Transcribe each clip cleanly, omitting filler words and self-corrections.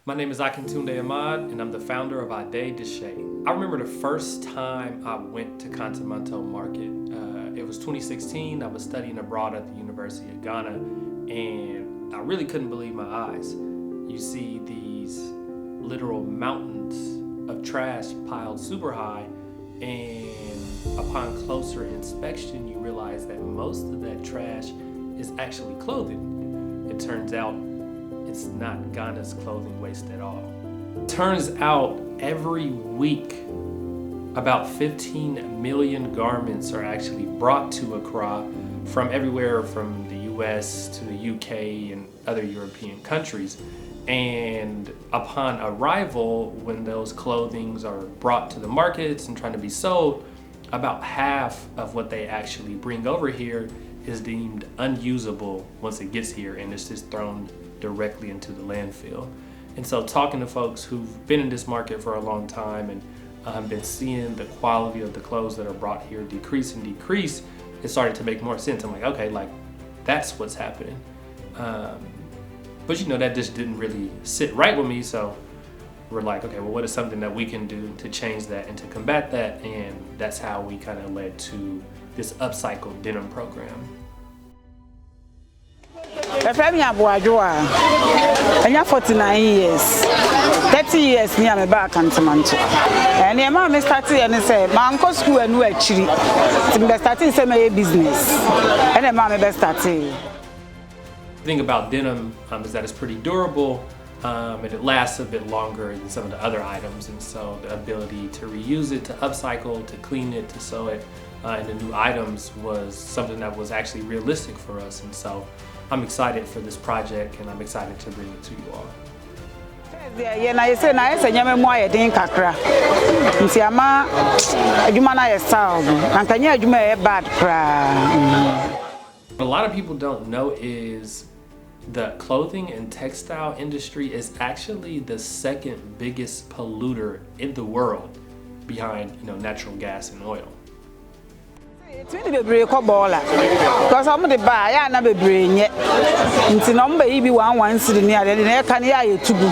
My name is Akintunde Ahmad, and I'm the founder of Ade Dehye. I remember the first time I went to Kantamanto Market. It was 2016. I was studying abroad at the University of Ghana, and I really couldn't believe my eyes. You see these literal mountains of trash piled super high, and upon closer inspection, you realize that most of that trash is actually clothing. It turns out it's not Ghana's clothing waste at all. Turns out every week, about 15 million garments are actually brought to Accra from everywhere from the US to the UK and other European countries. And upon arrival, when those clothings are brought to the markets and trying to be sold, about half of what they actually bring over here is deemed unusable once it gets here, and it's just thrown directly into the landfill. And so talking to folks who've been in this market for a long time and been seeing the quality of the clothes that are brought here decrease and decrease, it started to make more sense. I'm like, okay, like that's what's happening. But you know, that just didn't really sit right with me. So we're like, okay, well, what is something that we can do to change that and to combat that? And that's how we kind of led to this upcycle denim program. I 49 years, 30 years near me back Kantamanto. And the mama started and said, "My uncle school and we actually started some business." And the mama started. The thing about denim is that it's pretty durable and it lasts a bit longer than some of the other items. And so the ability to reuse it, to upcycle, to clean it, to sew it into new items was something that was actually realistic for us. And so I'm excited for this project, and I'm excited to bring it to you all. Yeah, I say na ese nyame mo ayedin kakra. Nti ama adwuma na yesal. Ankanya adwuma e bad kra. What a lot of people don't know is the clothing and textile industry is actually the second biggest polluter in the world behind, natural gas and oil. It's really be because I'm the buy, I never bring it. Into number be one city near the near Kanya to go.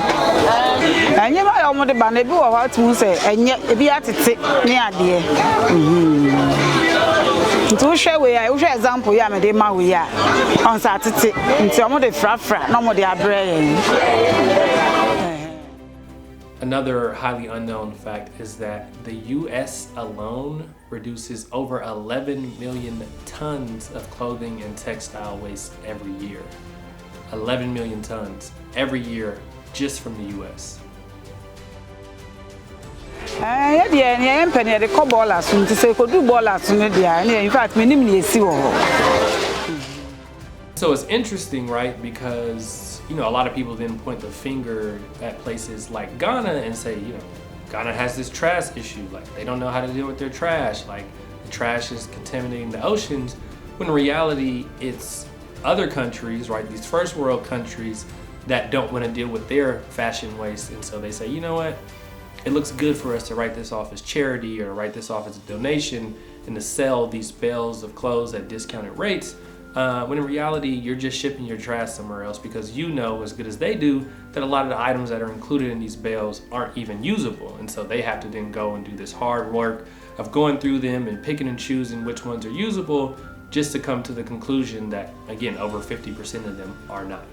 And you know, I'm the banner or how to say, and yet be at it near dear. To share we are, example, Yamadema, we are on Saturday into some of the fra, no more the abrain. Another highly unknown fact is that the US alone reduces over 11 million tons of clothing and textile waste every year. 11 million tons every year just from the US. So it's interesting, right? Because a lot of people then point the finger at places like Ghana and say, Ghana has this trash issue. Like they don't know how to deal with their trash. Like the trash is contaminating the oceans. When in reality, it's other countries, right? These first world countries that don't want to deal with their fashion waste. And so they say, you know what? It looks good for us to write this off as charity or write this off as a donation and to sell these bales of clothes at discounted rates. When in reality, you're just shipping your trash somewhere else because you know as good as they do that a lot of the items that are included in these bales aren't even usable. And so they have to then go and do this hard work of going through them and picking and choosing which ones are usable just to come to the conclusion that, again, over 50% of them are not.